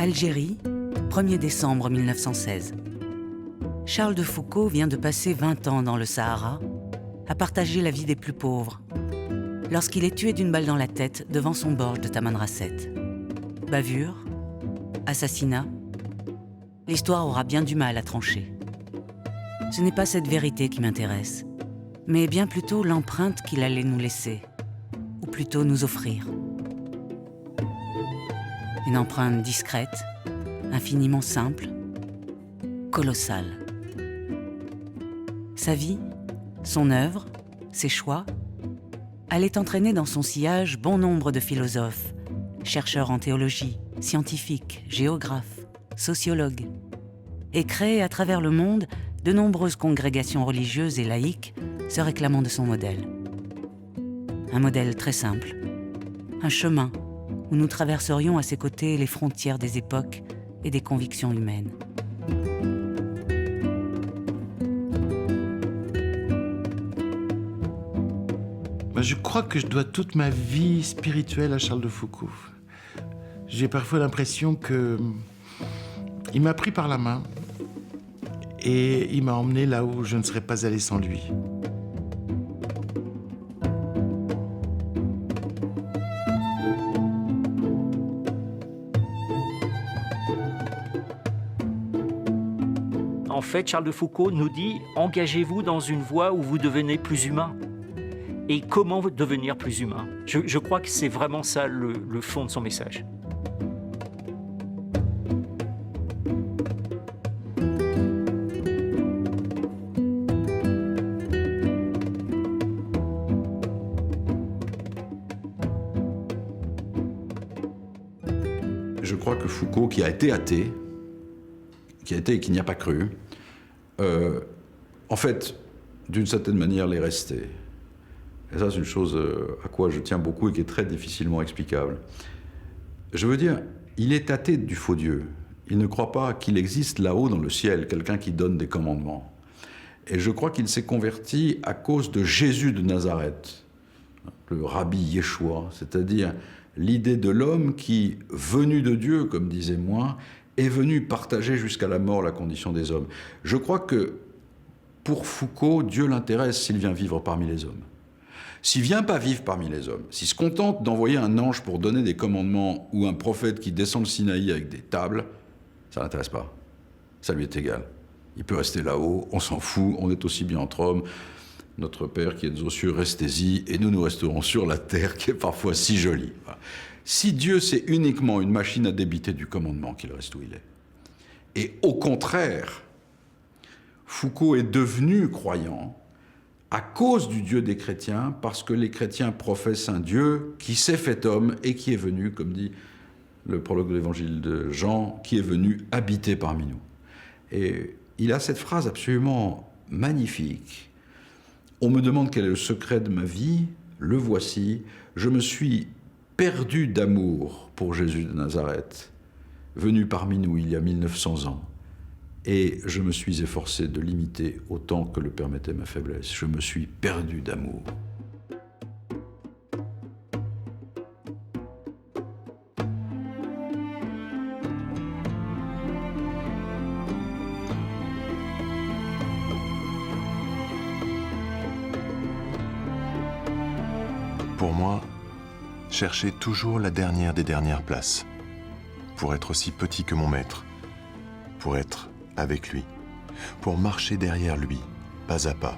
Algérie, 1er décembre 1916. Charles de Foucault vient de passer 20 ans dans le Sahara, à partager la vie des plus pauvres, lorsqu'il est tué d'une balle dans la tête devant son borge de Tamanrasset. Bavure, assassinat, l'histoire aura bien du mal à trancher. Ce n'est pas cette vérité qui m'intéresse, mais bien plutôt l'empreinte qu'il allait nous laisser, ou plutôt nous offrir. Une empreinte discrète, infiniment simple, colossale. Sa vie, son œuvre, ses choix, allaient entraîner dans son sillage bon nombre de philosophes, chercheurs en théologie, scientifiques, géographes, sociologues, et créer à travers le monde de nombreuses congrégations religieuses et laïques se réclamant de son modèle. Un modèle très simple, un chemin où nous traverserions à ses côtés les frontières des époques et des convictions humaines. Je crois que je dois toute ma vie spirituelle à Charles de Foucault. J'ai parfois l'impression qu'il m'a pris par la main et il m'a emmené là où je ne serais pas allé sans lui. En fait, Charles de Foucault nous dit « Engagez-vous dans une voie où vous devenez plus humain ». Et comment devenir plus humain ? Je crois que c'est vraiment ça le fond de son message. Je crois que Foucault, qui a été athée, qui a été et qui n'y a pas cru, en fait, d'une certaine manière, l'est resté. Et ça, c'est une chose à quoi je tiens beaucoup et qui est très difficilement explicable. Je veux dire, il est athée du faux Dieu. Il ne croit pas qu'il existe là-haut dans le ciel quelqu'un qui donne des commandements. Et je crois qu'il s'est converti à cause de Jésus de Nazareth, le rabbi Yeshua, c'est-à-dire l'idée de l'homme qui, venu de Dieu, comme disait moi, est venu partager jusqu'à la mort la condition des hommes. Je crois que pour Foucault, Dieu l'intéresse s'il vient vivre parmi les hommes. S'il ne vient pas vivre parmi les hommes, s'il se contente d'envoyer un ange pour donner des commandements ou un prophète qui descend le Sinaï avec des tables, ça ne l'intéresse pas. Ça lui est égal. Il peut rester là-haut, on s'en fout, on est aussi bien entre hommes. Notre Père qui est aux cieux, restez-y, et nous resterons sur la terre qui est parfois si jolie. Voilà. Si Dieu, c'est uniquement une machine à débiter du commandement, qu'il reste où il est. Et au contraire, Foucault est devenu croyant à cause du Dieu des chrétiens, parce que les chrétiens professent un Dieu qui s'est fait homme et qui est venu, comme dit le prologue de l'évangile de Jean, qui est venu habiter parmi nous. Et il a cette phrase absolument magnifique. On me demande quel est le secret de ma vie, le voici, je me suis perdu d'amour pour Jésus de Nazareth, venu parmi nous il y a 1900 ans. Et je me suis efforcé de l'imiter autant que le permettait ma faiblesse. Je me suis perdu d'amour. Pour moi, chercher toujours la dernière des dernières places, pour être aussi petit que mon maître, pour être avec lui, pour marcher derrière lui, pas à pas,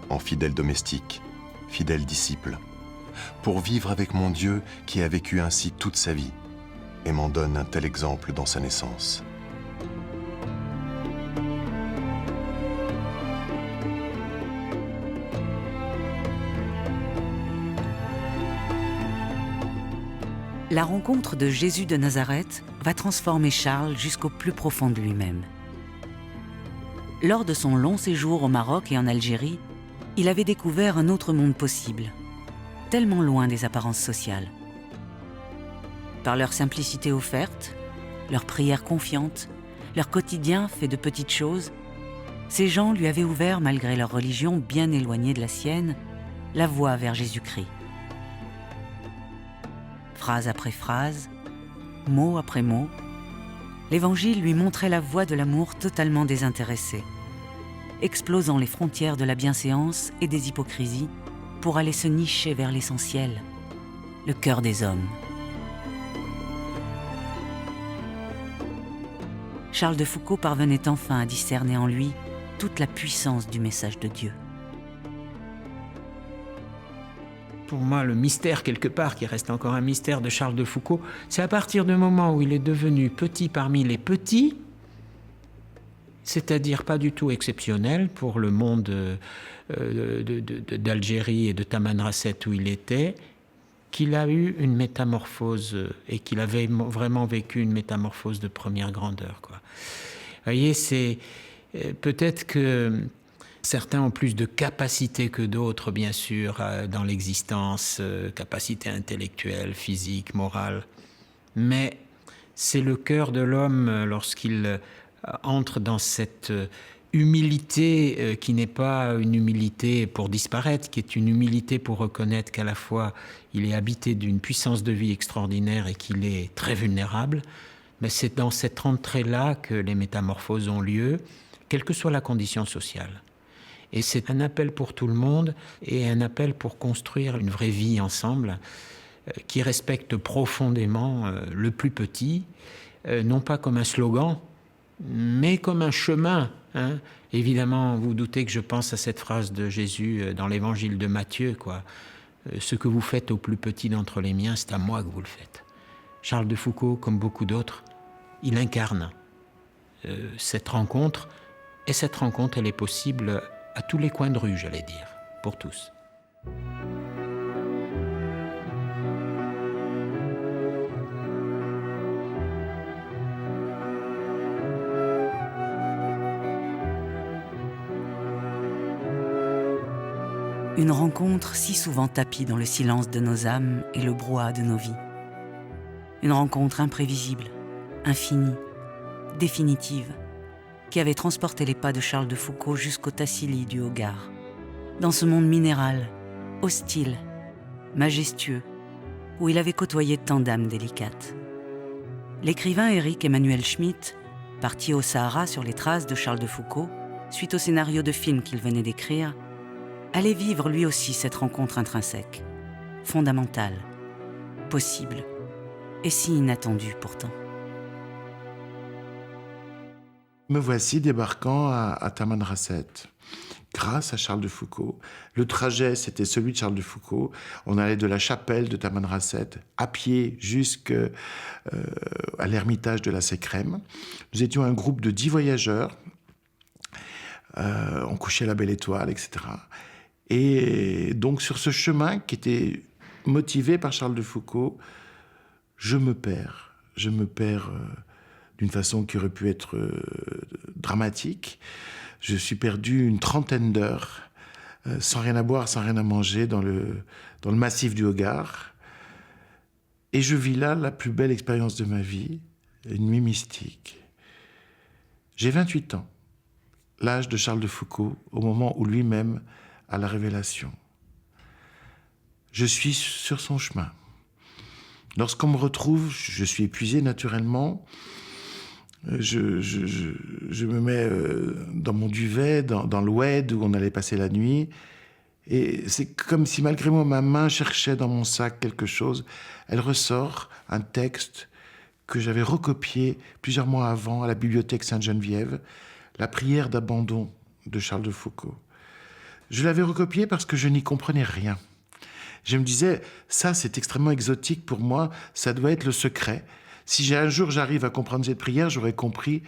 en fidèle domestique, fidèle disciple, pour vivre avec mon Dieu qui a vécu ainsi toute sa vie et m'en donne un tel exemple dans sa naissance. La rencontre de Jésus de Nazareth va transformer Charles jusqu'au plus profond de lui-même. Lors de son long séjour au Maroc et en Algérie, il avait découvert un autre monde possible, tellement loin des apparences sociales. Par leur simplicité offerte, leur prière confiante, leur quotidien fait de petites choses, ces gens lui avaient ouvert, malgré leur religion bien éloignée de la sienne, la voie vers Jésus-Christ. Phrase après phrase, mot après mot, l'Évangile lui montrait la voie de l'amour totalement désintéressé, explosant les frontières de la bienséance et des hypocrisies pour aller se nicher vers l'essentiel, le cœur des hommes. Charles de Foucault parvenait enfin à discerner en lui toute la puissance du message de Dieu. Pour moi, le mystère, quelque part, qui reste encore un mystère de Charles de Foucault, c'est à partir du moment où il est devenu petit parmi les petits, c'est-à-dire pas du tout exceptionnel pour le monde d'Algérie et de Tamanrasset où il était, qu'il a eu une métamorphose et qu'il avait vraiment vécu une métamorphose de première grandeur, quoi. Vous voyez, c'est peut-être que certains ont plus de capacité que d'autres, bien sûr, dans l'existence, capacité intellectuelle, physique, morale. Mais c'est le cœur de l'homme lorsqu'il entre dans cette humilité qui n'est pas une humilité pour disparaître, qui est une humilité pour reconnaître qu'à la fois il est habité d'une puissance de vie extraordinaire et qu'il est très vulnérable. Mais c'est dans cette entrée-là que les métamorphoses ont lieu, quelle que soit la condition sociale. Et c'est un appel pour tout le monde et un appel pour construire une vraie vie ensemble qui respecte profondément le plus petit, non pas comme un slogan, mais comme un chemin. Hein. Évidemment, vous doutez que je pense à cette phrase de Jésus dans l'évangile de Matthieu, quoi. Ce que vous faites au plus petit d'entre les miens, c'est à moi que vous le faites. Charles de Foucault, comme beaucoup d'autres, il incarne cette rencontre, et cette rencontre, elle est possible à tous les coins de rue, j'allais dire, pour tous. Une rencontre si souvent tapie dans le silence de nos âmes et le brouhaha de nos vies. Une rencontre imprévisible, infinie, définitive, qui avait transporté les pas de Charles de Foucault jusqu'au Tassili du Hogar, dans ce monde minéral, hostile, majestueux, où il avait côtoyé tant d'âmes délicates. L'écrivain Éric Emmanuel Schmitt, parti au Sahara sur les traces de Charles de Foucault, suite au scénario de film qu'il venait d'écrire, allait vivre lui aussi cette rencontre intrinsèque, fondamentale, possible, et si inattendue pourtant. Me voici débarquant à Tamanrasset, grâce à Charles de Foucault. Le trajet, c'était celui de Charles de Foucault. On allait de la chapelle de Tamanrasset à pied jusqu'à l'ermitage de la Sécrème. Nous étions un groupe de 10 voyageurs. On couchait à la Belle Étoile, etc. Et donc, sur ce chemin qui était motivé par Charles de Foucault, je me perds d'une façon qui aurait pu être dramatique. Je suis perdu une trentaine d'heures, sans rien à boire, sans rien à manger, dans le massif du Hogar. Et je vis là la plus belle expérience de ma vie, une nuit mystique. J'ai 28 ans, l'âge de Charles de Foucault, au moment où lui-même a la révélation. Je suis sur son chemin. Lorsqu'on me retrouve, je suis épuisé naturellement. Je me mets dans mon duvet, dans l'oued où on allait passer la nuit. Et c'est comme si malgré moi, ma main cherchait dans mon sac quelque chose. Elle ressort un texte que j'avais recopié plusieurs mois avant à la bibliothèque Sainte-Geneviève, la prière d'abandon de Charles de Foucault. Je l'avais recopié parce que je n'y comprenais rien. Je me disais, ça c'est extrêmement exotique pour moi, ça doit être le secret. Si un jour j'arrive à comprendre cette prière, j'aurais compris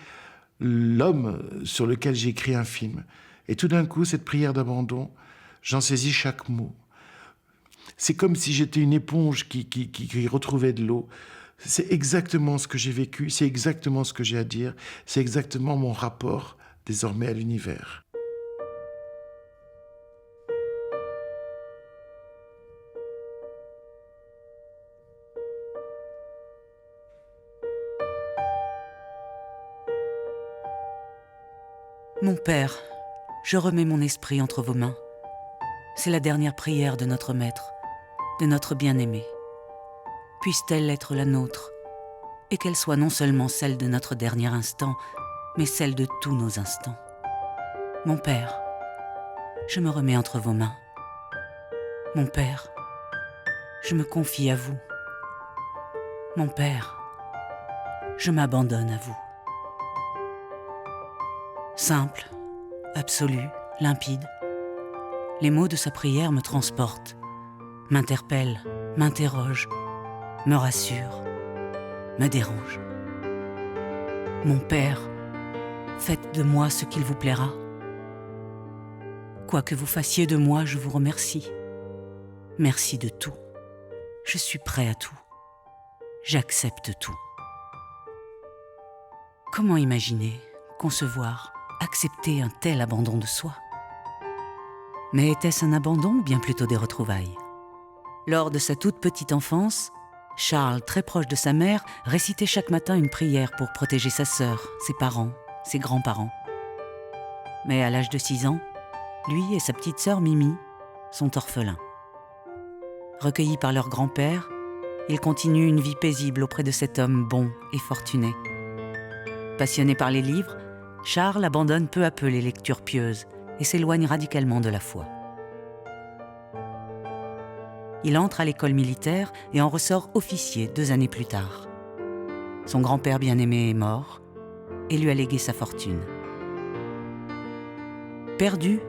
l'homme sur lequel j'ai écrit un film. Et tout d'un coup, cette prière d'abandon, j'en saisis chaque mot. C'est comme si j'étais une éponge qui retrouvait de l'eau. C'est exactement ce que j'ai vécu, c'est exactement ce que j'ai à dire, c'est exactement mon rapport désormais à l'univers. Mon Père, je remets mon esprit entre vos mains. C'est la dernière prière de notre Maître, de notre bien-aimé. Puisse-t-elle être la nôtre, et qu'elle soit non seulement celle de notre dernier instant, mais celle de tous nos instants. Mon Père, je me remets entre vos mains. Mon Père, je me confie à vous. Mon Père, je m'abandonne à vous. Simple, absolu, limpide, les mots de sa prière me transportent, m'interpellent, m'interrogent, me rassurent, me dérangent. Mon Père, faites de moi ce qu'il vous plaira. Quoi que vous fassiez de moi, je vous remercie. Merci de tout. Je suis prêt à tout. J'accepte tout. Comment imaginer, concevoir, accepter un tel abandon de soi? Mais était-ce un abandon ou bien plutôt des retrouvailles? Lors de sa toute petite enfance, Charles, très proche de sa mère, récitait chaque matin une prière pour protéger sa sœur, ses parents, ses grands-parents. Mais à l'âge de 6 ans, lui et sa petite sœur Mimi sont orphelins. Recueillis par leur grand-père, ils continuent une vie paisible auprès de cet homme bon et fortuné. Passionné par les livres, Charles abandonne peu à peu les lectures pieuses et s'éloigne radicalement de la foi. Il entre à l'école militaire et en ressort officier 2 années plus tard. Son grand-père bien-aimé est mort et lui a légué sa fortune. Perdu,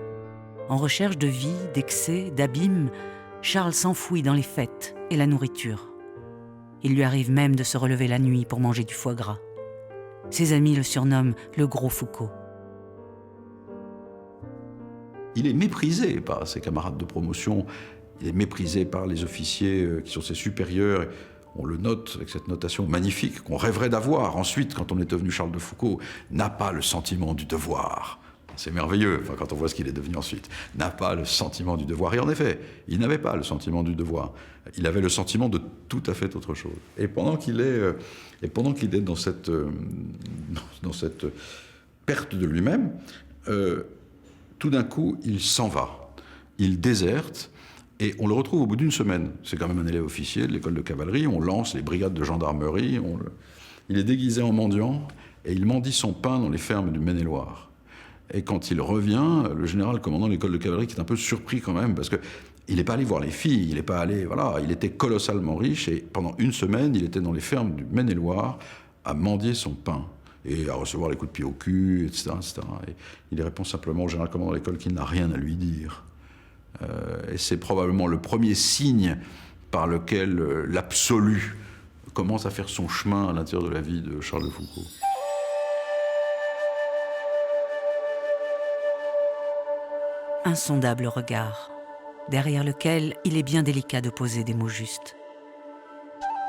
en recherche de vie, d'excès, d'abîmes, Charles s'enfouit dans les fêtes et la nourriture. Il lui arrive même de se relever la nuit pour manger du foie gras. Ses amis le surnomment le Gros Foucault. Il est méprisé par ses camarades de promotion, il est méprisé par les officiers qui sont ses supérieurs. On le note avec cette notation magnifique qu'on rêverait d'avoir ensuite quand on est devenu Charles de Foucault. N'a pas le sentiment du devoir. C'est merveilleux, enfin, quand on voit ce qu'il est devenu ensuite. N'a pas le sentiment du devoir. Et en effet, il n'avait pas le sentiment du devoir. Il avait le sentiment de tout à fait autre chose. Et pendant qu'il est dans cette perte de lui-même, tout d'un coup, il s'en va. Il déserte. Et on le retrouve au bout d'1 semaine. C'est quand même un élève officier de l'école de cavalerie. On lance les brigades de gendarmerie. Il est déguisé en mendiant et il mendie son pain dans les fermes du Maine-et-Loire. Et quand il revient, le général commandant l'école de cavalerie, qui est un peu surpris quand même, parce qu'il n'est pas allé voir les filles, il n'est pas allé... Voilà, il était colossalement riche et pendant 1 semaine, il était dans les fermes du Maine-et-Loire à mendier son pain et à recevoir les coups de pied au cul, etc. etc. Et il répond simplement au général commandant de l'école qu'il n'a rien à lui dire. Et c'est probablement le premier signe par lequel l'absolu commence à faire son chemin à l'intérieur de la vie de Charles de Foucault. Insondable regard, derrière lequel il est bien délicat de poser des mots justes.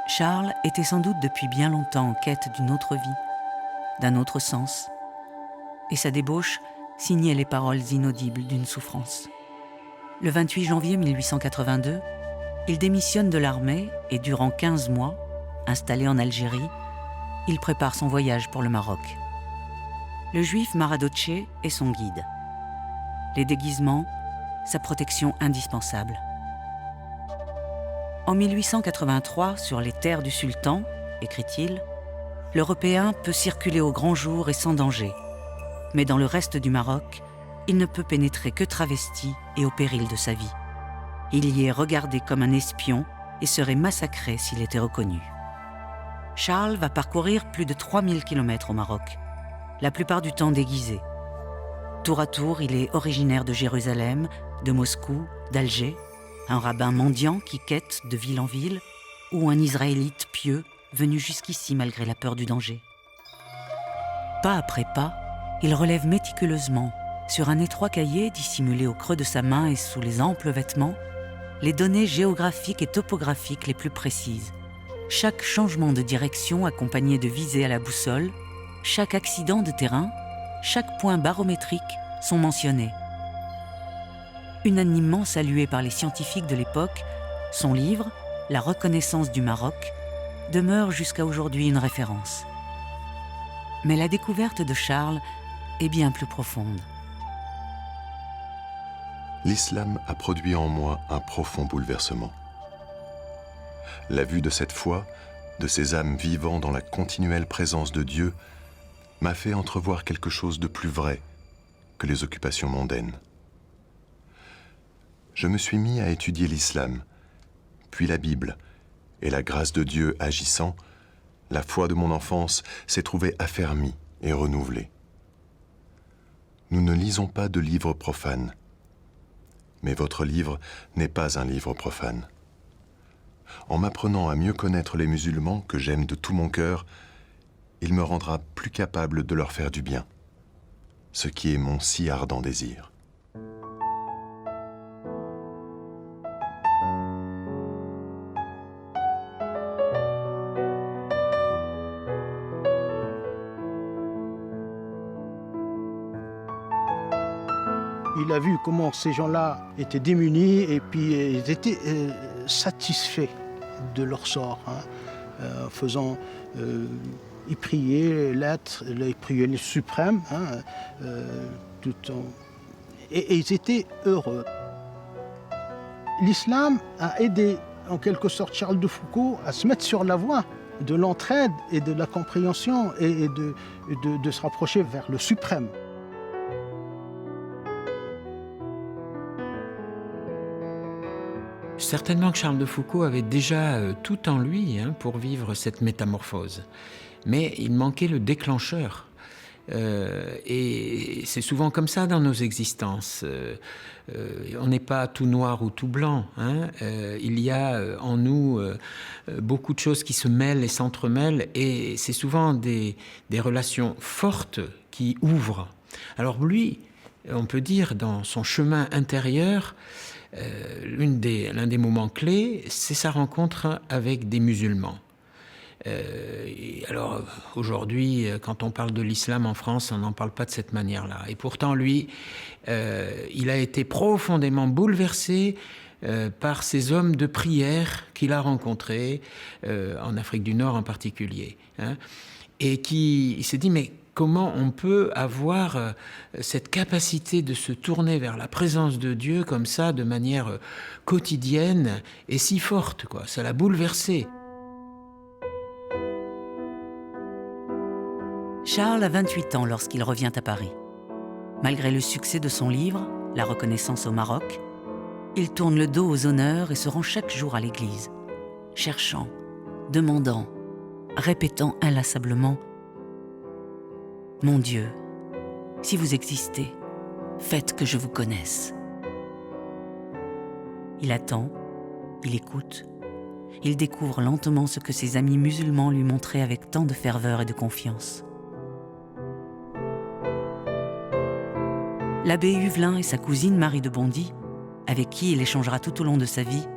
Charles était sans doute depuis bien longtemps en quête d'une autre vie, d'un autre sens, et sa débauche signait les paroles inaudibles d'une souffrance. Le 28 janvier 1882, il démissionne de l'armée et durant 15 mois, installé en Algérie, il prépare son voyage pour le Maroc. Le juif Maradoche est son guide. Les déguisements, sa protection indispensable. En 1883, sur les terres du sultan, écrit-il, l'Européen peut circuler au grand jour et sans danger, mais dans le reste du Maroc, il ne peut pénétrer que travesti et au péril de sa vie. Il y est regardé comme un espion et serait massacré s'il était reconnu. Charles va parcourir plus de 3000 km au Maroc, la plupart du temps déguisé. Tour à tour, il est originaire de Jérusalem, de Moscou, d'Alger, un rabbin mendiant qui quête de ville en ville, ou un Israélite pieux venu jusqu'ici malgré la peur du danger. Pas après pas, il relève méticuleusement, sur un étroit cahier dissimulé au creux de sa main et sous les amples vêtements, les données géographiques et topographiques les plus précises. Chaque changement de direction accompagné de visée à la boussole, chaque accident de terrain, chaque point barométrique sont mentionnés. Unanimement salué par les scientifiques de l'époque, son livre, La reconnaissance du Maroc, demeure jusqu'à aujourd'hui une référence. Mais la découverte de Charles est bien plus profonde. L'islam a produit en moi un profond bouleversement. La vue de cette foi de ces âmes vivant dans la continuelle présence de Dieu, m'a fait entrevoir quelque chose de plus vrai que les occupations mondaines. Je me suis mis à étudier l'islam, puis la Bible, et la grâce de Dieu agissant, la foi de mon enfance s'est trouvée affermie et renouvelée. Nous ne lisons pas de livres profanes, mais votre livre n'est pas un livre profane. En m'apprenant à mieux connaître les musulmans que j'aime de tout mon cœur, il me rendra plus capable de leur faire du bien, ce qui est mon si ardent désir. Il a vu comment ces gens-là étaient démunis et puis ils étaient satisfaits de leur sort, faisant, ils priaient l'être, ils priaient le suprême, et ils étaient heureux. L'islam a aidé en quelque sorte Charles de Foucault à se mettre sur la voie de l'entraide et de la compréhension et de se rapprocher vers le suprême. Certainement que Charles de Foucault avait déjà tout en lui pour vivre cette métamorphose. Mais il manquait le déclencheur. Et c'est souvent comme ça dans nos existences. On n'est pas tout noir ou tout blanc. Il y a en nous beaucoup de choses qui se mêlent et s'entremêlent. Et c'est souvent des relations fortes qui ouvrent. Alors lui, on peut dire, dans son chemin intérieur, l'un des moments clés, c'est sa rencontre avec des musulmans. Alors aujourd'hui, quand on parle de l'islam en France, on n'en parle pas de cette manière-là. Et pourtant, lui, il a été profondément bouleversé par ces hommes de prière qu'il a rencontrés, en Afrique du Nord en particulier. Et il s'est dit, mais comment on peut avoir cette capacité de se tourner vers la présence de Dieu comme ça, de manière quotidienne et si forte, quoi. Ça l'a bouleversé. Charles a 28 ans lorsqu'il revient à Paris. Malgré le succès de son livre, La reconnaissance au Maroc, il tourne le dos aux honneurs et se rend chaque jour à l'église, cherchant, demandant, répétant inlassablement « Mon Dieu, si vous existez, faites que je vous connaisse. » Il attend, il écoute, il découvre lentement ce que ses amis musulmans lui montraient avec tant de ferveur et de confiance. L'abbé Huvelin et sa cousine Marie de Bondy, avec qui il échangera tout au long de sa vie,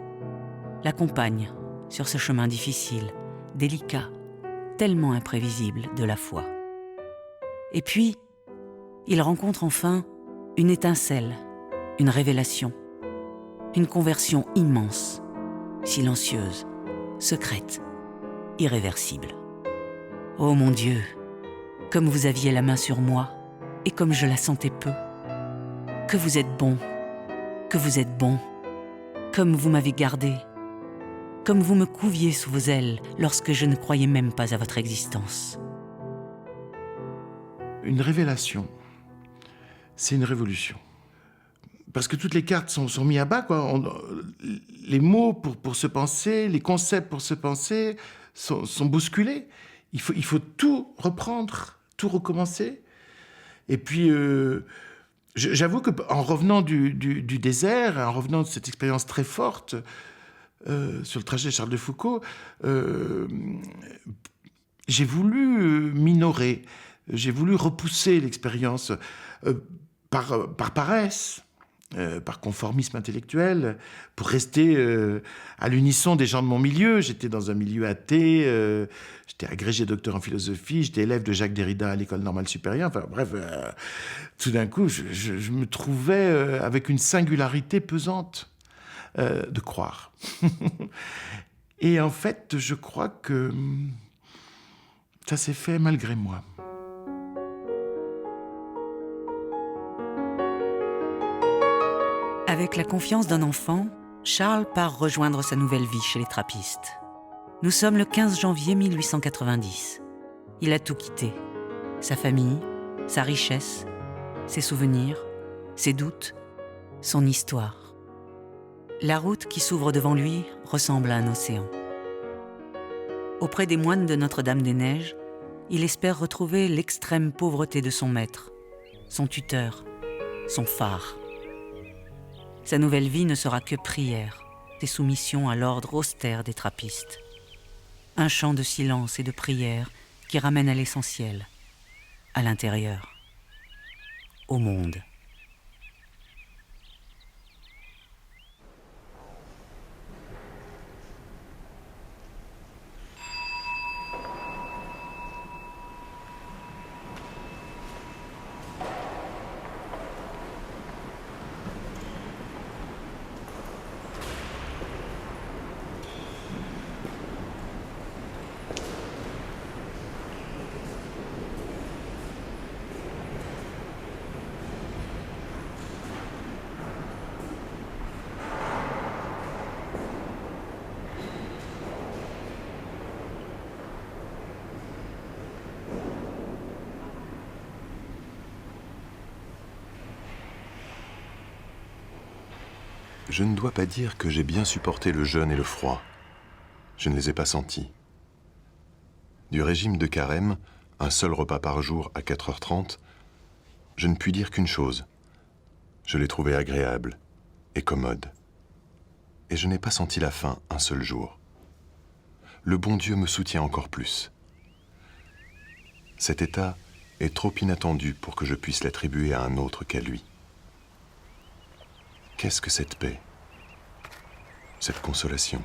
l'accompagnent sur ce chemin difficile, délicat, tellement imprévisible de la foi. Et puis, il rencontre enfin une étincelle, une révélation, une conversion immense, silencieuse, secrète, irréversible. Oh mon Dieu, comme vous aviez la main sur moi et comme je la sentais peu. Que vous êtes bon, que vous êtes bon, comme vous m'avez gardé, comme vous me couviez sous vos ailes lorsque je ne croyais même pas à votre existence. Une révélation, c'est une révolution. Parce que toutes les cartes sont mises à bas, quoi. Les mots pour se penser, les concepts pour se penser sont bousculés. Il faut tout reprendre, tout recommencer. Et puis, j'avoue qu'en revenant du désert, en revenant de cette expérience très forte sur le trajet de Charles de Foucault, j'ai voulu minorer. J'ai voulu repousser l'expérience par paresse, par conformisme intellectuel, pour rester à l'unisson des gens de mon milieu. J'étais dans un milieu athée, j'étais agrégé docteur en philosophie, j'étais élève de Jacques Derrida à l'École normale supérieure. Enfin bref, tout d'un coup, je me trouvais avec une singularité pesante de croire. Et en fait, je crois que ça s'est fait malgré moi. Avec la confiance d'un enfant, Charles part rejoindre sa nouvelle vie chez les trappistes. Nous sommes le 15 janvier 1890. Il a tout quitté. Sa famille, sa richesse, ses souvenirs, ses doutes, son histoire. La route qui s'ouvre devant lui ressemble à un océan. Auprès des moines de Notre-Dame-des-Neiges, il espère retrouver l'extrême pauvreté de son maître, son tuteur, son phare. Sa nouvelle vie ne sera que prière et soumission à l'ordre austère des trappistes. Un chant de silence et de prière qui ramène à l'essentiel, à l'intérieur, au monde. Je ne dois pas dire que j'ai bien supporté le jeûne et le froid. Je ne les ai pas sentis. Du régime de carême, un seul repas par jour à 4h30, je ne puis dire qu'une chose. Je l'ai trouvé agréable et commode. Et je n'ai pas senti la faim un seul jour. Le bon Dieu me soutient encore plus. Cet état est trop inattendu pour que je puisse l'attribuer à un autre qu'à lui. Qu'est-ce que cette paix, cette consolation?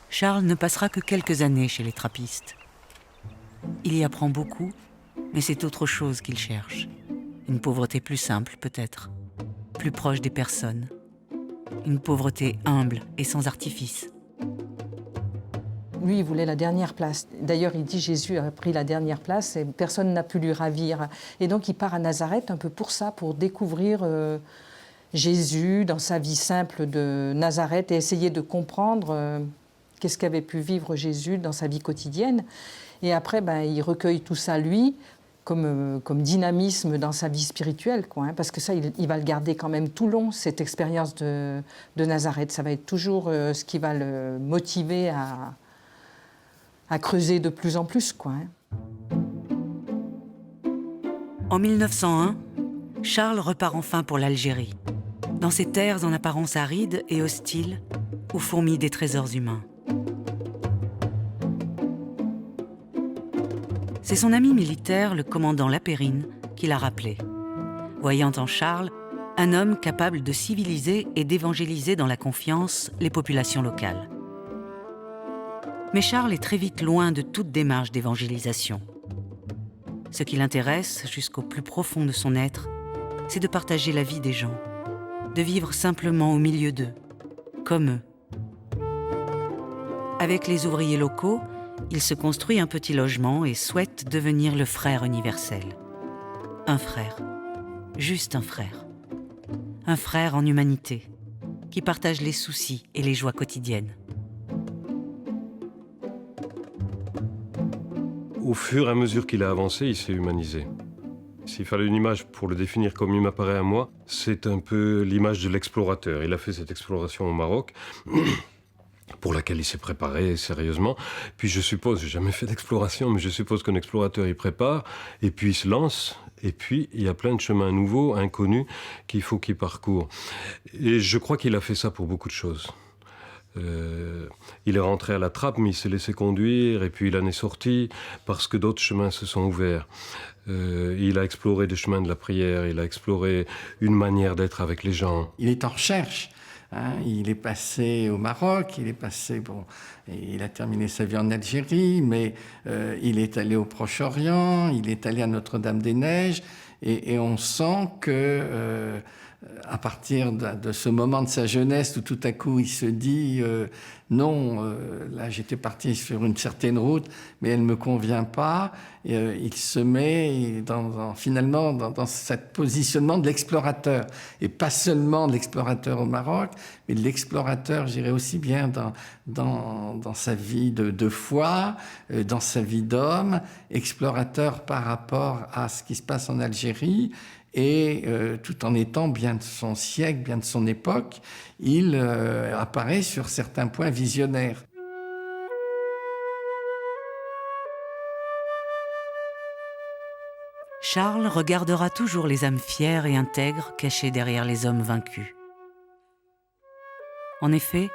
Charles ne passera que quelques années chez les trappistes. Il y apprend beaucoup, mais c'est autre chose qu'il cherche. Une pauvreté plus simple, peut-être, plus proche des personnes. Une pauvreté humble et sans artifice. Lui, il voulait la dernière place. D'ailleurs, il dit Jésus a pris la dernière place et personne n'a pu lui ravir. Et donc, il part à Nazareth un peu pour ça, pour découvrir Jésus dans sa vie simple de Nazareth et essayer de comprendre qu'est-ce qu'avait pu vivre Jésus dans sa vie quotidienne. Et après, il recueille tout ça, lui, comme dynamisme dans sa vie spirituelle, quoi, hein, parce que ça, il va le garder quand même tout long, cette expérience de Nazareth. Ça va être toujours ce qui va le motiver à creuser de plus en plus, quoi, hein. En 1901, Charles repart enfin pour l'Algérie, dans ces terres en apparence arides et hostiles, où fourmillent des trésors humains. C'est son ami militaire, le commandant Lapérine, qui l'a rappelé, voyant en Charles un homme capable de civiliser et d'évangéliser dans la confiance les populations locales. Mais Charles est très vite loin de toute démarche d'évangélisation. Ce qui l'intéresse, jusqu'au plus profond de son être, c'est de partager la vie des gens, de vivre simplement au milieu d'eux, comme eux. Avec les ouvriers locaux, il se construit un petit logement et souhaite devenir le frère universel. Un frère, juste un frère. Un frère en humanité, qui partage les soucis et les joies quotidiennes. Au fur et à mesure qu'il a avancé, il s'est humanisé. S'il fallait une image pour le définir comme il m'apparaît à moi, c'est un peu l'image de l'explorateur. Il a fait cette exploration au Maroc, pour laquelle il s'est préparé sérieusement. Puis je suppose, j'ai jamais fait d'exploration, mais je suppose qu'un explorateur il prépare, et puis il se lance, et puis il y a plein de chemins nouveaux, inconnus, qu'il faut qu'il parcourt. Et je crois qu'il a fait ça pour beaucoup de choses. Il est rentré à la trappe, mais il s'est laissé conduire, et puis il en est sorti parce que d'autres chemins se sont ouverts. Il a exploré des chemins de la prière, il a exploré une manière d'être avec les gens. Il est en recherche. Hein, il est passé au Maroc, il a terminé sa vie en Algérie, mais il est allé au Proche-Orient, il est allé à Notre-Dame-des-Neiges, et on sent que à partir de ce moment de sa jeunesse où tout à coup il se dit non, là j'étais parti sur une certaine route, mais elle ne me convient pas. Et, il se met finalement dans ce positionnement de l'explorateur. Et pas seulement de l'explorateur au Maroc, mais de l'explorateur, j'irais aussi bien dans sa vie de foi, dans sa vie d'homme, explorateur par rapport à ce qui se passe en Algérie. Et tout en étant bien de son siècle, bien de son époque, il apparaît sur certains points visionnaires. Charles regardera toujours les âmes fières et intègres cachées derrière les hommes vaincus. En effet,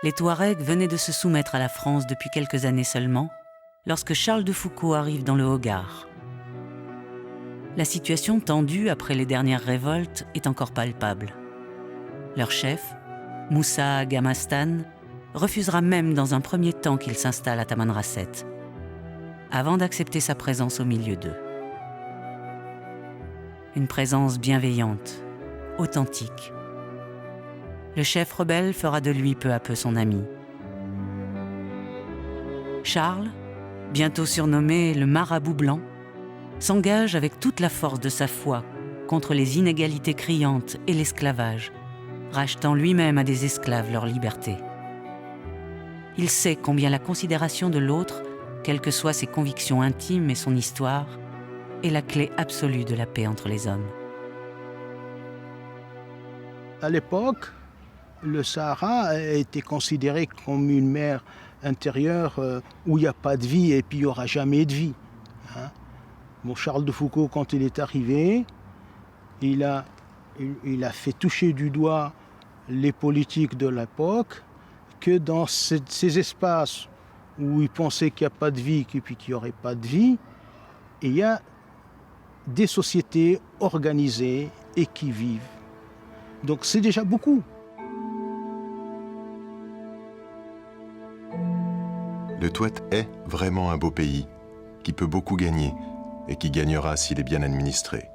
les Touaregs venaient de se soumettre à la France depuis quelques années seulement, lorsque Charles de Foucauld arrive dans le Hogar. La situation tendue après les dernières révoltes est encore palpable. Leur chef, Moussa Gamastan, refusera même dans un premier temps qu'il s'installe à Tamanrasset, avant d'accepter sa présence au milieu d'eux. Une présence bienveillante, authentique. Le chef rebelle fera de lui peu à peu son ami. Charles, bientôt surnommé le Marabout blanc, s'engage avec toute la force de sa foi contre les inégalités criantes et l'esclavage, rachetant lui-même à des esclaves leur liberté. Il sait combien la considération de l'autre, quelles que soient ses convictions intimes et son histoire, est la clé absolue de la paix entre les hommes. À l'époque, le Sahara a été considéré comme une mer intérieure où il n'y a pas de vie et puis il n'y aura jamais de vie. Bon, Charles de Foucauld, quand il est arrivé, il a fait toucher du doigt les politiques de l'époque, que dans ces espaces où il pensait qu'il n'y a pas de vie et puis qu'il n'y aurait pas de vie, il y a des sociétés organisées et qui vivent. Donc c'est déjà beaucoup. Le Touet est vraiment un beau pays qui peut beaucoup gagner et qui gagnera s'il est bien administré.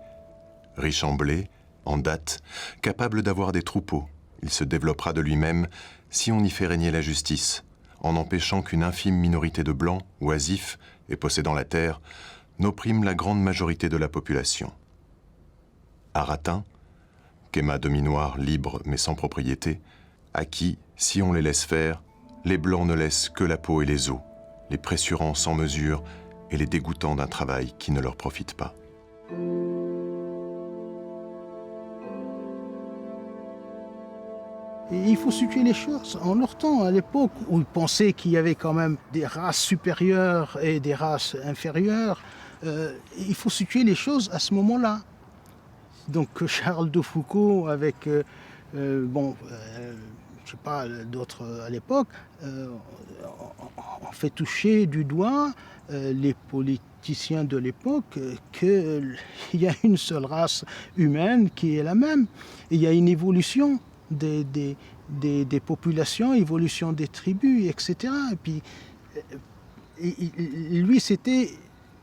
Riche en blé, en dattes, capable d'avoir des troupeaux, il se développera de lui-même si on y fait régner la justice, en empêchant qu'une infime minorité de blancs, oisifs et possédant la terre, n'opprime la grande majorité de la population. Aratin, Kéma demi-noir, libre mais sans propriété, à qui, si on les laisse faire, les blancs ne laissent que la peau et les os, les pressurant sans mesure et les dégoûtant d'un travail qui ne leur profite pas. Et il faut situer les choses en leur temps, à l'époque où ils pensaient qu'il y avait quand même des races supérieures et des races inférieures. Il faut situer les choses à ce moment-là. Donc Charles de Foucauld avec, je sais pas, d'autres à l'époque, on fait toucher du doigt les politiciens de l'époque qu'il y a une seule race humaine qui est la même. Et il y a une évolution des populations, évolution des tribus, etc. Et puis, lui, c'était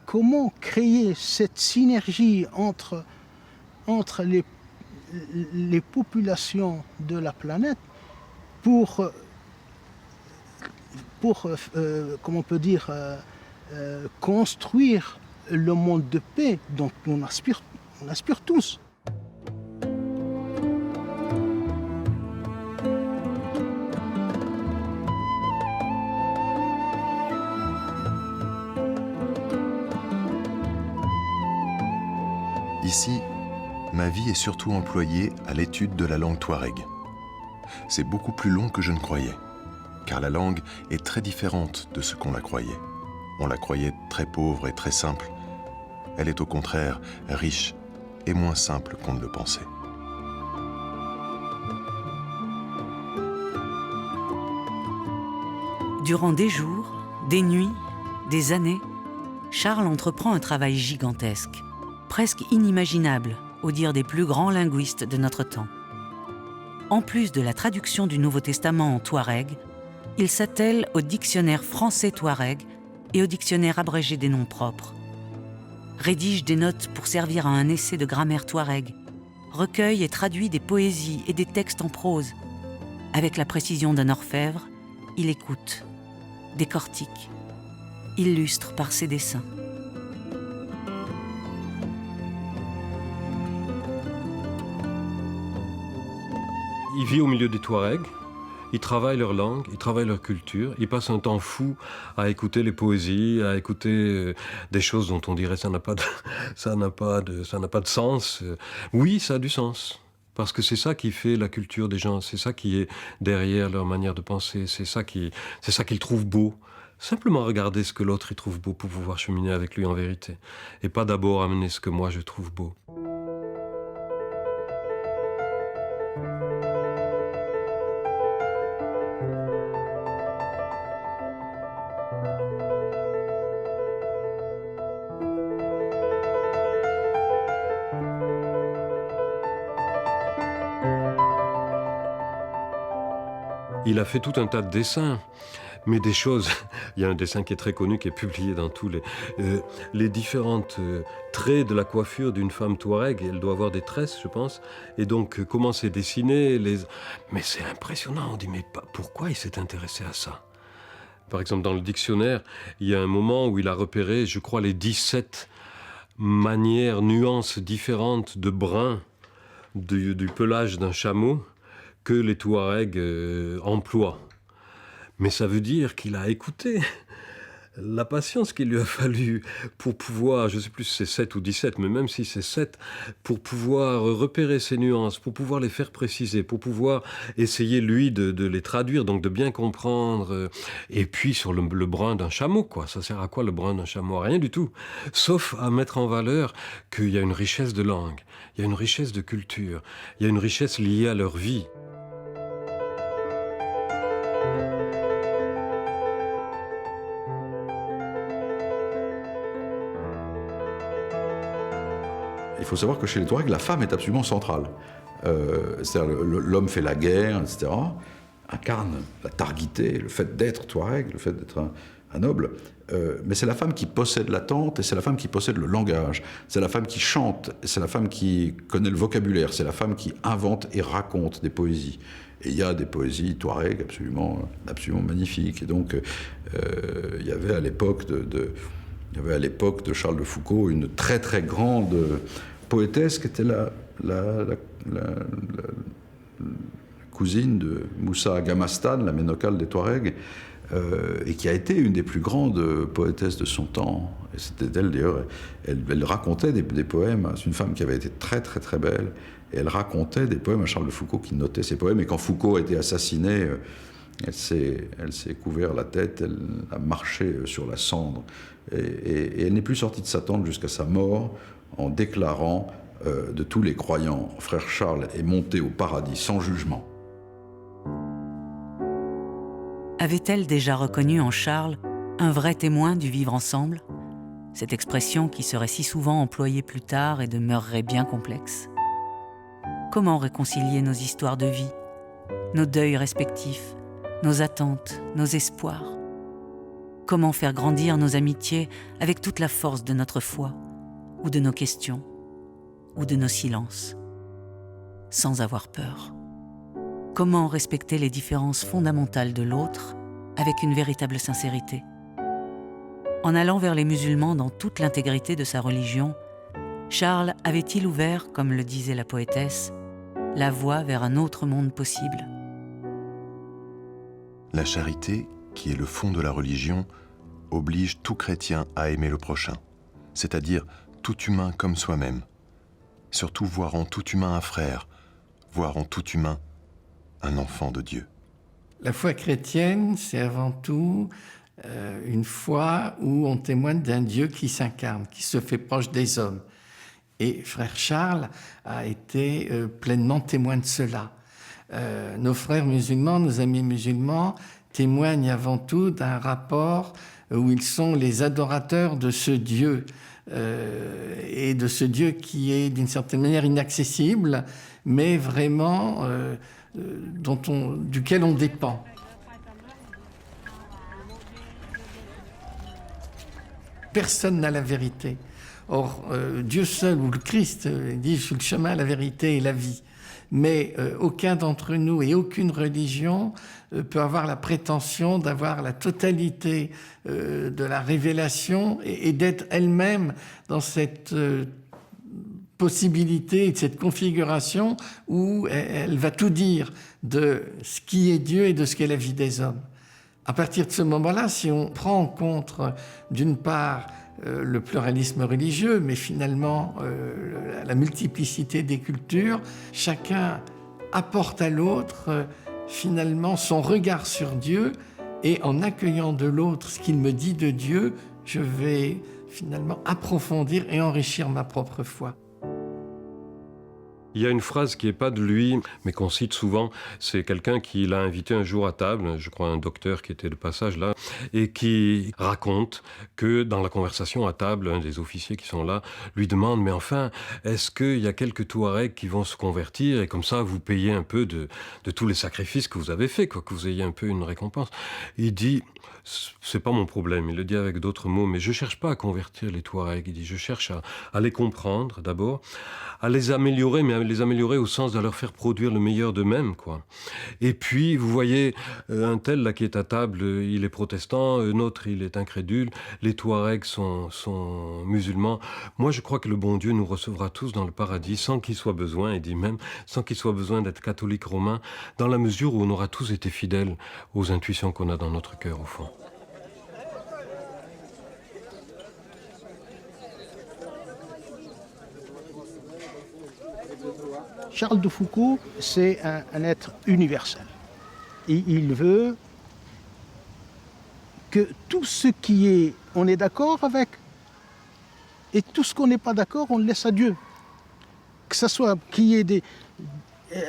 comment créer cette synergie entre les populations de la planète pour comment on peut dire, construire le monde de paix dont on aspire tous. Ici, ma vie est surtout employée à l'étude de la langue touareg. C'est beaucoup plus long que je ne croyais, car la langue est très différente de ce qu'on la croyait. On la croyait très pauvre et très simple. Elle est au contraire riche et moins simple qu'on ne le pensait. Durant des jours, des nuits, des années, Charles entreprend un travail gigantesque, presque inimaginable, au dire des plus grands linguistes de notre temps. En plus de la traduction du Nouveau Testament en touareg, il s'attelle au dictionnaire français touareg et au dictionnaire abrégé des noms propres. Rédige des notes pour servir à un essai de grammaire touareg, recueille et traduit des poésies et des textes en prose. Avec la précision d'un orfèvre, il écoute, décortique, illustre par ses dessins. Il vit au milieu des Touaregs, ils travaillent leur langue, ils travaillent leur culture, ils passent un temps fou à écouter les poésies, à écouter des choses dont on dirait ça n'a pas de sens. Oui, ça a du sens. Parce que c'est ça qui fait la culture des gens, c'est ça qui est derrière leur manière de penser, c'est ça qu'ils trouvent beau. Simplement regarder ce que l'autre y trouve beau pour pouvoir cheminer avec lui en vérité. Et pas d'abord amener ce que moi je trouve beau. Il a fait tout un tas de dessins, mais des choses... Il y a un dessin qui est très connu, qui est publié dans tous les différentes traits de la coiffure d'une femme touareg. Elle doit avoir des tresses, je pense. Et donc, comment c'est dessiné Mais c'est impressionnant. On dit, mais pourquoi il s'est intéressé à ça? Par exemple, dans le dictionnaire, il y a un moment où il a repéré, je crois, les 17 manières, nuances différentes de brun du pelage d'un chameau que les Touaregs emploient. Mais ça veut dire qu'il a écouté la patience qu'il lui a fallu pour pouvoir, je ne sais plus si c'est 7 ou 17, mais même si c'est 7, pour pouvoir repérer ces nuances, pour pouvoir les faire préciser, pour pouvoir essayer, lui, de les traduire, donc de bien comprendre. Et puis sur le brun d'un chameau, quoi. Ça sert à quoi le brun d'un chameau? Rien du tout. Sauf à mettre en valeur qu'il y a une richesse de langue, il y a une richesse de culture, il y a une richesse liée à leur vie. Il faut savoir que chez les Touaregs, la femme est absolument centrale. C'est-à-dire l'homme fait la guerre, etc., incarne la targuité, le fait d'être Touareg, le fait d'être un noble. Mais c'est la femme qui possède la tente et c'est la femme qui possède le langage. C'est la femme qui chante, c'est la femme qui connaît le vocabulaire, c'est la femme qui invente et raconte des poésies. Et il y a des poésies Touareg absolument magnifiques. Et donc, il y avait à l'époque de Charles de Foucault une très très grande poétesse qui était la cousine de Moussa Agamastan, la ménocale des Touaregs, et qui a été une des plus grandes poétesses de son temps. Et c'était elle d'ailleurs, elle racontait des poèmes. C'est une femme qui avait été très très très belle, et elle racontait des poèmes à Charles de Foucault qui notait ses poèmes. Et quand Foucault a été assassiné, elle s'est couvert la tête, elle a marché sur la cendre. Et elle n'est plus sortie de sa tente jusqu'à sa mort en déclarant de tous les croyants, frère Charles est monté au paradis sans jugement. Avait-elle déjà reconnu en Charles un vrai témoin du vivre ensemble? Cette expression qui serait si souvent employée plus tard et demeurerait bien complexe. Comment réconcilier nos histoires de vie, nos deuils respectifs, nos attentes, nos espoirs? Comment faire grandir nos amitiés avec toute la force de notre foi, ou de nos questions, ou de nos silences, sans avoir peur? Comment respecter les différences fondamentales de l'autre avec une véritable sincérité? En allant vers les musulmans dans toute l'intégrité de sa religion, Charles avait-il ouvert, comme le disait la poétesse, la voie vers un autre monde possible? La charité, qui est le fond de la religion, oblige tout chrétien à aimer le prochain, c'est-à-dire tout humain comme soi-même. Surtout voir en tout humain un frère, voir en tout humain un enfant de Dieu. La foi chrétienne, c'est avant tout une foi où on témoigne d'un Dieu qui s'incarne, qui se fait proche des hommes. Et frère Charles a été pleinement témoin de cela. Nos frères musulmans, nos amis musulmans, témoignent avant tout d'un rapport où ils sont les adorateurs de ce Dieu, et de ce Dieu qui est d'une certaine manière inaccessible, mais vraiment duquel on dépend. Personne n'a la vérité. Or, Dieu seul, ou le Christ, dit « Je suis le chemin, la vérité et la vie ». Mais aucun d'entre nous et aucune religion peut avoir la prétention d'avoir la totalité de la révélation et d'être elle-même dans cette possibilité, de cette configuration où elle va tout dire de ce qui est Dieu et de ce qu'est la vie des hommes. À partir de ce moment-là, si on prend en compte, d'une part, le pluralisme religieux, mais finalement la multiplicité des cultures, chacun apporte à l'autre finalement son regard sur Dieu, et en accueillant de l'autre ce qu'il me dit de Dieu, je vais finalement approfondir et enrichir ma propre foi. Il y a une phrase qui n'est pas de lui, mais qu'on cite souvent. C'est quelqu'un qui l'a invité un jour à table, je crois un docteur qui était de passage là, et qui raconte que dans la conversation à table, un des officiers qui sont là lui demande « Mais enfin, est-ce qu'il y a quelques Touaregs qui vont se convertir et comme ça vous payez un peu de tous les sacrifices que vous avez faits, quoi, que vous ayez un peu une récompense ?» Il dit « C'est pas mon problème », il le dit avec d'autres mots, mais je cherche pas à convertir les Touaregs, il dit « Je cherche à les comprendre d'abord, à les améliorer, mais à les améliorer au sens de leur faire produire le meilleur d'eux-mêmes, quoi. Et puis, vous voyez, un tel là qui est à table, il est protestant, un autre, il est incrédule, les Touaregs sont musulmans. Moi, je crois que le bon Dieu nous recevra tous dans le paradis, sans qu'il soit besoin, et dit même, sans qu'il soit besoin d'être catholique romain, dans la mesure où on aura tous été fidèles aux intuitions qu'on a dans notre cœur, au fond. Charles de Foucault, c'est un être universel. Et il veut que tout ce qui est, on est d'accord avec, et tout ce qu'on n'est pas d'accord, on le laisse à Dieu. Que ce soit qu'il y ait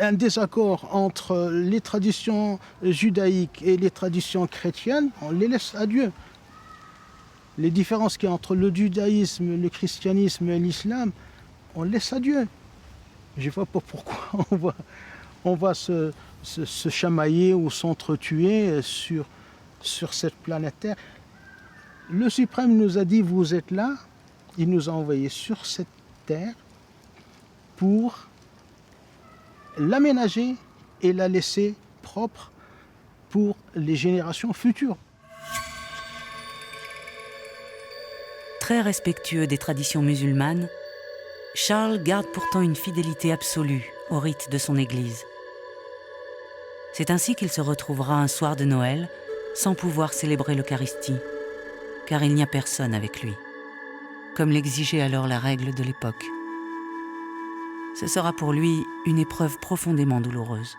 un désaccord entre les traditions judaïques et les traditions chrétiennes, on les laisse à Dieu. Les différences qu'il y a entre le judaïsme, le christianisme et l'islam, on laisse à Dieu. Je ne vois pas pourquoi on va se chamailler ou s'entretuer sur cette planète Terre. Le Suprême nous a dit, vous êtes là, il nous a envoyés sur cette Terre pour l'aménager et la laisser propre pour les générations futures. Très respectueux des traditions musulmanes, Charles garde pourtant une fidélité absolue au rite de son Église. C'est ainsi qu'il se retrouvera un soir de Noël sans pouvoir célébrer l'Eucharistie, car il n'y a personne avec lui, comme l'exigeait alors la règle de l'époque. Ce sera pour lui une épreuve profondément douloureuse.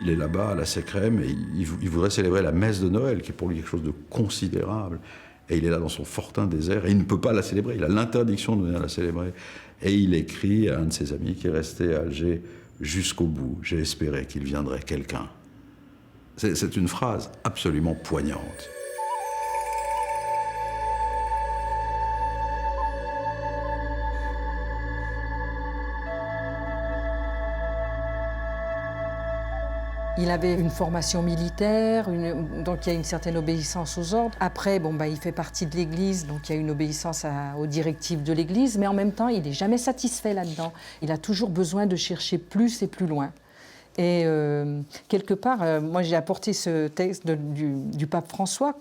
Il est là-bas à la Sécrème et il voudrait célébrer la messe de Noël, qui est pour lui quelque chose de considérable. Et il est là dans son fortin désert et il ne peut pas la célébrer. Il a l'interdiction de venir la célébrer. Et il écrit à un de ses amis qui est resté à Alger jusqu'au bout. J'ai espéré qu'il viendrait quelqu'un. C'est une phrase absolument poignante. Il avait une formation militaire, donc il y a une certaine obéissance aux ordres. Après, il fait partie de l'Église, donc il y a une obéissance aux directives de l'Église, mais en même temps, il n'est jamais satisfait là-dedans. Il a toujours besoin de chercher plus et plus loin. Et quelque part, moi j'ai apporté ce texte du pape François,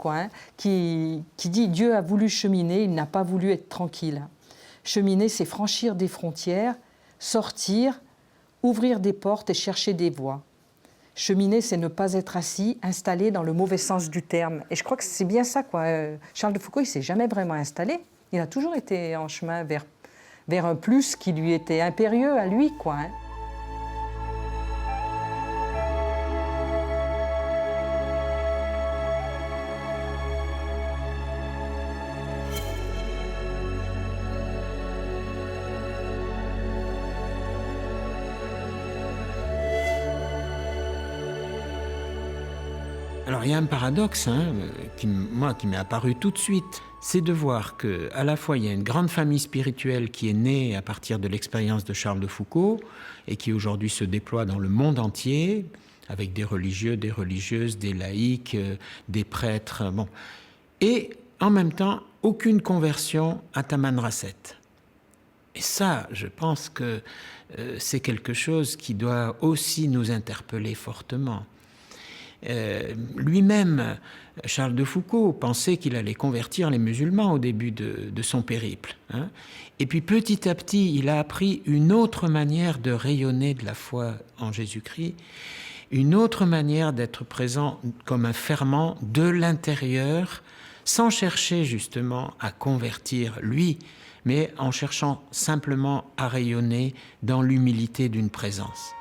qui dit « Dieu a voulu cheminer, il n'a pas voulu être tranquille ». Cheminer, c'est franchir des frontières, sortir, ouvrir des portes et chercher des voies. Cheminer, c'est ne pas être assis, installé dans le mauvais sens du terme. Et je crois que c'est bien ça, Charles de Foucault, il ne s'est jamais vraiment installé. Il a toujours été en chemin vers un plus qui lui était impérieux à lui, Alors il y a un paradoxe qui m'est apparu tout de suite, c'est de voir qu'à la fois il y a une grande famille spirituelle qui est née à partir de l'expérience de Charles de Foucault et qui aujourd'hui se déploie dans le monde entier, avec des religieux, des religieuses, des laïcs, des prêtres, et en même temps, aucune conversion à Tamanrasset. Et ça, je pense que c'est quelque chose qui doit aussi nous interpeller fortement. Lui-même, Charles de Foucauld, pensait qu'il allait convertir les musulmans au début de son périple. Hein. Et puis petit à petit, il a appris une autre manière de rayonner de la foi en Jésus-Christ, une autre manière d'être présent comme un ferment de l'intérieur, sans chercher justement à convertir lui, mais en cherchant simplement à rayonner dans l'humilité d'une présence.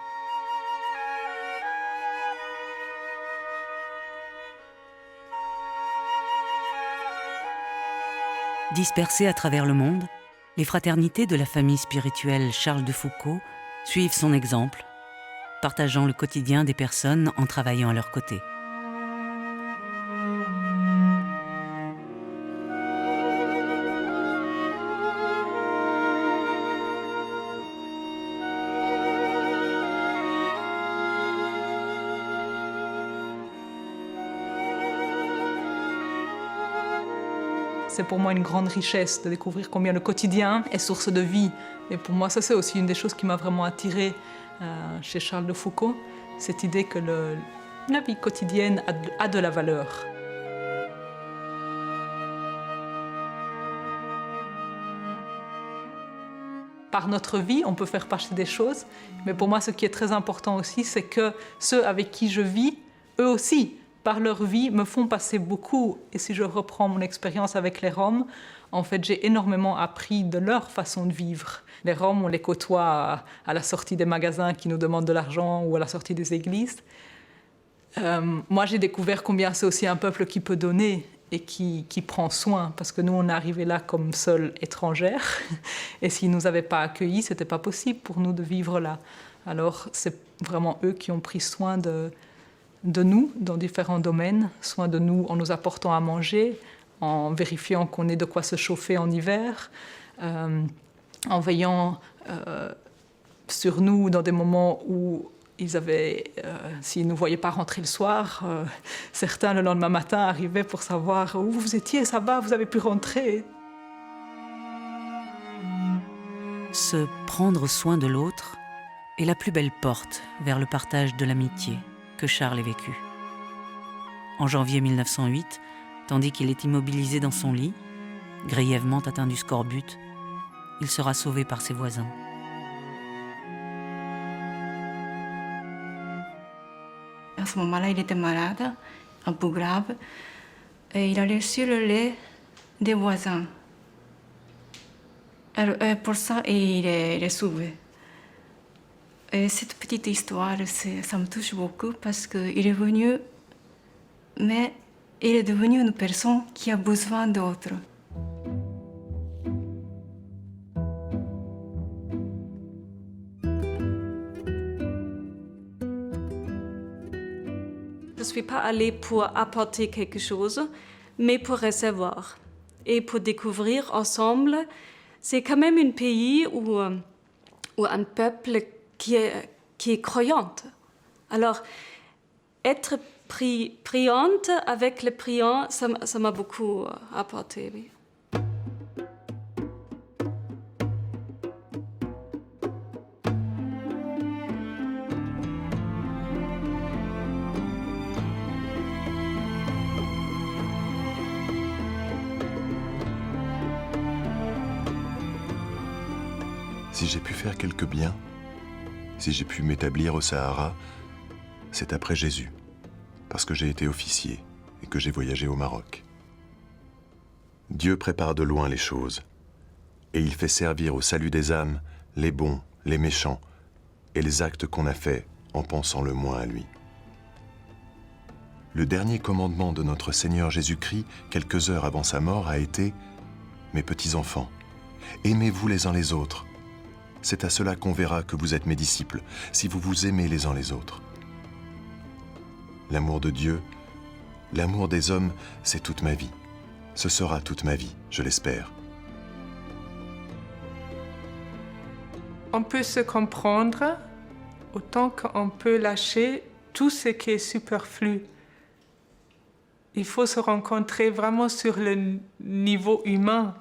Dispersées à travers le monde, les fraternités de la famille spirituelle Charles de Foucauld suivent son exemple, partageant le quotidien des personnes en travaillant à leur côté. C'est pour moi une grande richesse de découvrir combien le quotidien est source de vie. Et pour moi, ça c'est aussi une des choses qui m'a vraiment attirée chez Charles de Foucauld, cette idée que la vie quotidienne a de la valeur. Par notre vie, on peut faire passer des choses, mais pour moi, ce qui est très important aussi, c'est que ceux avec qui je vis, eux aussi, par leur vie, me font passer beaucoup. Et si je reprends mon expérience avec les Roms, en fait, j'ai énormément appris de leur façon de vivre. Les Roms, on les côtoie à la sortie des magasins qui nous demandent de l'argent ou à la sortie des églises. Moi, j'ai découvert combien c'est aussi un peuple qui peut donner et qui prend soin, parce que nous, on est arrivés là comme seuls étrangères. Et s'ils ne nous avaient pas accueillis, ce n'était pas possible pour nous de vivre là. Alors, c'est vraiment eux qui ont pris soin de nous dans différents domaines, soin de nous en nous apportant à manger, en vérifiant qu'on ait de quoi se chauffer en hiver, en veillant sur nous dans des moments où s'ils ne nous voyaient pas rentrer le soir, certains le lendemain matin arrivaient pour savoir où vous étiez, ça va, vous avez pu rentrer. Se prendre soin de l'autre est la plus belle porte vers le partage de l'amitié que Charles ait vécu. En janvier 1908, tandis qu'il est immobilisé dans son lit, grièvement atteint du scorbut, il sera sauvé par ses voisins. À ce moment-là, il était malade, un peu grave, et il a reçu le lait des voisins. Et pour ça, il est sauvé. Et cette petite histoire, ça me touche beaucoup parce qu'il est venu, mais il est devenu une personne qui a besoin d'autres. Je ne suis pas allée pour apporter quelque chose, mais pour recevoir et pour découvrir ensemble. C'est quand même un pays où un peuple qui est croyante. Alors, être priante avec les priants, ça m'a beaucoup apporté, oui. Si j'ai pu faire quelques biens, si j'ai pu m'établir au Sahara, c'est après Jésus, parce que j'ai été officier et que j'ai voyagé au Maroc. Dieu prépare de loin les choses, et il fait servir au salut des âmes les bons, les méchants, et les actes qu'on a faits en pensant le moins à lui. Le dernier commandement de notre Seigneur Jésus-Christ, quelques heures avant sa mort, a été « Mes petits-enfants, aimez-vous les uns les autres. C'est à cela qu'on verra que vous êtes mes disciples, si vous vous aimez les uns les autres. » L'amour de Dieu, l'amour des hommes, c'est toute ma vie. Ce sera toute ma vie, je l'espère. On peut se comprendre autant qu'on peut lâcher tout ce qui est superflu. il faut se rencontrer vraiment sur le niveau humain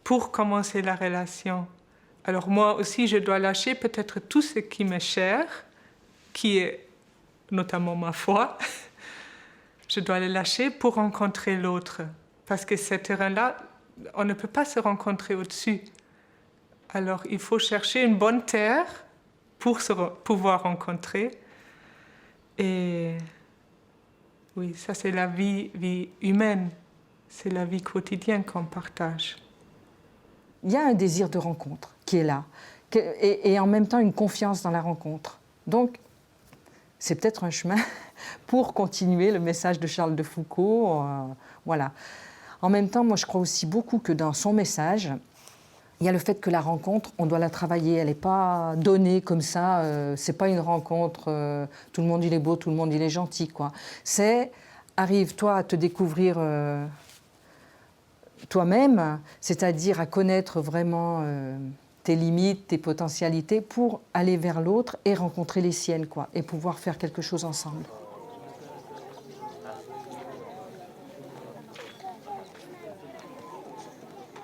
pour commencer la relation. Alors moi aussi, je dois lâcher peut-être tout ce qui m'est cher, qui est notamment ma foi. Je dois le lâcher pour rencontrer l'autre. Parce que ce terrain-là, on ne peut pas se rencontrer au-dessus. Alors il faut chercher une bonne terre pour pouvoir rencontrer. Et oui, ça c'est la vie humaine. C'est la vie quotidienne qu'on partage. Il y a un désir de rencontre qui est là, et en même temps une confiance dans la rencontre. Donc, c'est peut-être un chemin pour continuer le message de Charles de Foucault. Voilà. En même temps, moi, je crois aussi beaucoup que dans son message, il y a le fait que la rencontre, on doit la travailler. Elle n'est pas donnée comme ça. C'est pas une rencontre. Tout le monde il est beau, tout le monde il est gentil, quoi. C'est arrive-toi à te découvrir toi-même, c'est-à-dire à connaître vraiment tes limites, tes potentialités, pour aller vers l'autre et rencontrer les siennes, quoi, et pouvoir faire quelque chose ensemble.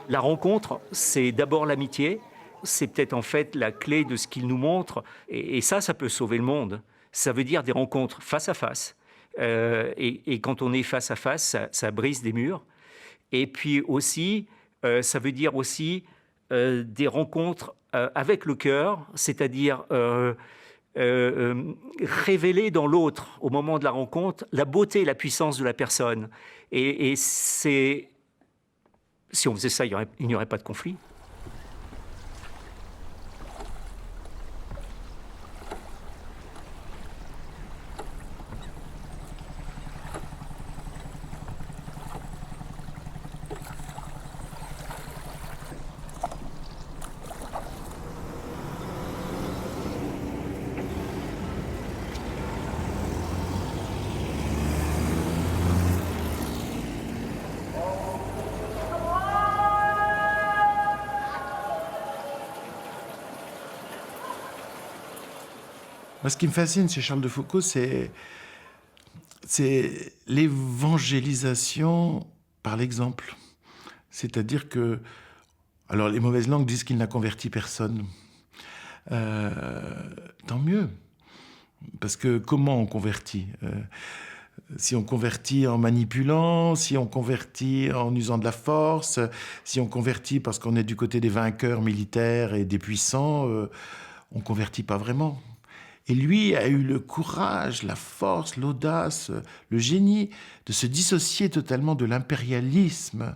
La rencontre, c'est d'abord l'amitié. C'est peut-être en fait la clé de ce qu'il nous montre. Et ça peut sauver le monde. Ça veut dire des rencontres face à face. Et quand on est face à face, ça brise des murs. Et puis aussi, ça veut dire aussi des rencontres avec le cœur, c'est-à-dire révéler dans l'autre, au moment de la rencontre, la beauté et la puissance de la personne. Et c'est... Si on faisait ça, il n'y aurait pas de conflit. Moi, ce qui me fascine chez Charles de Foucault, c'est l'évangélisation par l'exemple. C'est-à-dire que... Alors, les mauvaises langues disent qu'il n'a converti personne. Tant mieux. Parce que comment on convertit ? Si on convertit en manipulant, si on convertit en usant de la force, si on convertit parce qu'on est du côté des vainqueurs militaires et des puissants, on ne convertit pas vraiment. Et lui a eu le courage, la force, l'audace, le génie de se dissocier totalement de l'impérialisme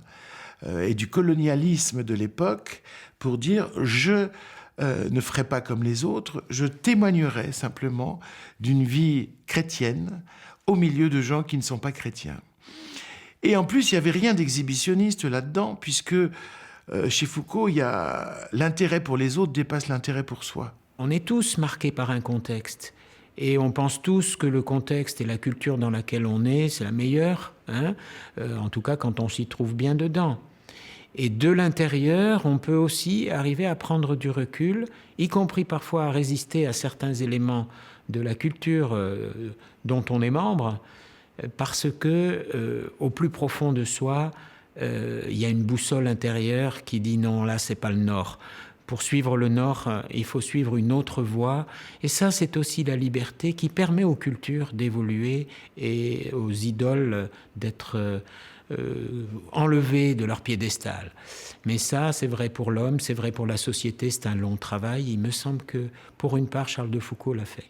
et du colonialisme de l'époque pour dire « je ne ferai pas comme les autres, je témoignerai simplement d'une vie chrétienne au milieu de gens qui ne sont pas chrétiens ». Et en plus, il n'y avait rien d'exhibitionniste là-dedans, puisque chez Foucault, il y a l'intérêt pour les autres dépasse l'intérêt pour soi. On est tous marqués par un contexte. Et on pense tous que le contexte et la culture dans laquelle on est, c'est la meilleure, hein, en tout cas quand on s'y trouve bien dedans. Et de l'intérieur, on peut aussi arriver à prendre du recul, y compris parfois à résister à certains éléments de la culture dont on est membre, parce que au plus profond de soi, il y a une boussole intérieure qui dit non, là c'est pas le nord. Pour suivre le nord, il faut suivre une autre voie. Et ça, c'est aussi la liberté qui permet aux cultures d'évoluer et aux idoles d'être enlevées de leur piédestal. Mais ça, c'est vrai pour l'homme, c'est vrai pour la société, c'est un long travail. Il me semble que, pour une part, Charles de Foucault l'a fait.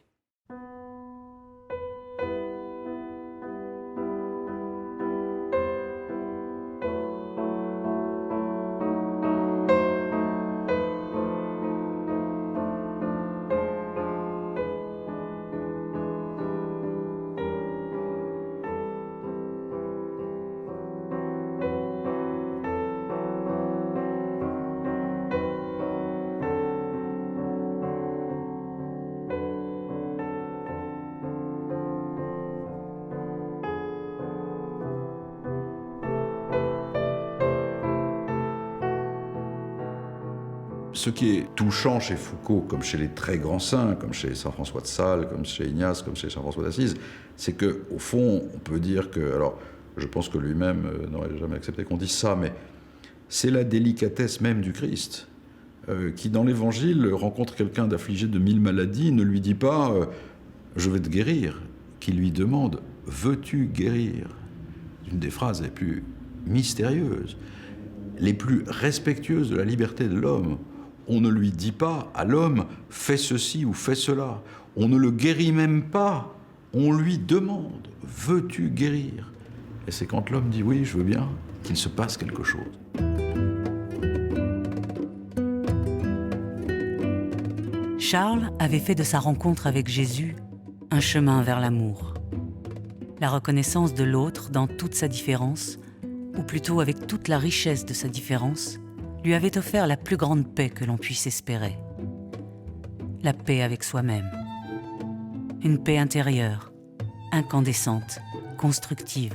Ce qui est touchant chez Foucault, comme chez les très grands saints, comme chez saint François de Sales, comme chez Ignace, comme chez saint François d'Assise, c'est qu'au fond, on peut dire que... Alors, Je pense que lui-même n'aurait jamais accepté qu'on dise ça, mais c'est la délicatesse même du Christ, qui dans l'Évangile rencontre quelqu'un d'affligé de 1000 maladies, ne lui dit pas « je vais te guérir », qui lui demande « veux-tu guérir ?» Une des phrases les plus mystérieuses, les plus respectueuses de la liberté de l'homme. On ne lui dit pas à l'homme « fais ceci ou fais cela ». On ne le guérit même pas. On lui demande « veux-tu guérir ?» Et c'est quand l'homme dit « oui, je veux bien » qu'il se passe quelque chose. Charles avait fait de sa rencontre avec Jésus un chemin vers l'amour. La reconnaissance de l'autre dans toute sa différence, ou plutôt avec toute la richesse de sa différence, lui avait offert la plus grande paix que l'on puisse espérer. La paix avec soi-même. Une paix intérieure, incandescente, constructive.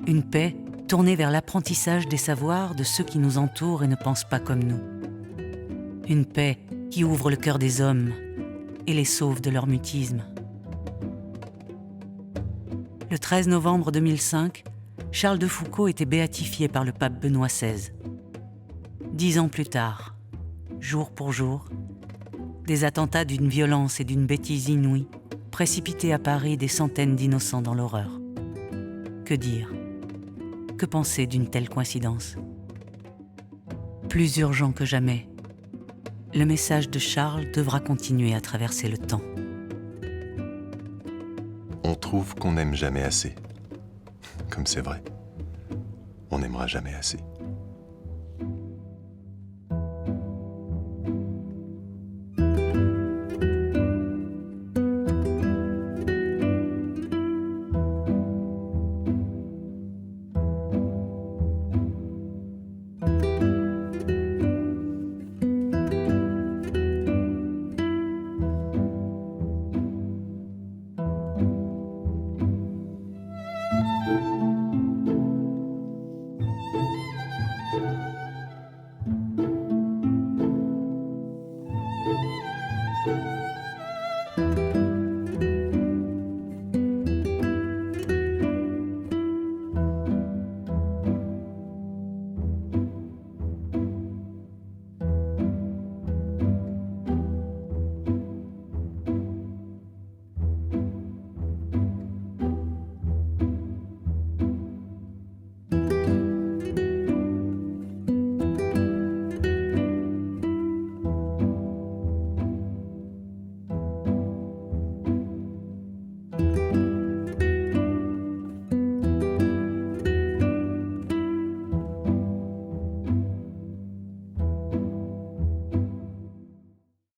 Une paix tournée vers l'apprentissage des savoirs de ceux qui nous entourent et ne pensent pas comme nous. Une paix qui ouvre le cœur des hommes et les sauve de leur mutisme. Le 13 novembre 2005, Charles de Foucauld était béatifié par le pape Benoît XVI. 10 ans plus tard, jour pour jour, des attentats d'une violence et d'une bêtise inouïe précipitaient à Paris des centaines d'innocents dans l'horreur. Que dire? Que penser d'une telle coïncidence? Plus urgent que jamais, le message de Charles devra continuer à traverser le temps. On trouve qu'on n'aime jamais assez. Comme c'est vrai. On n'aimera jamais assez.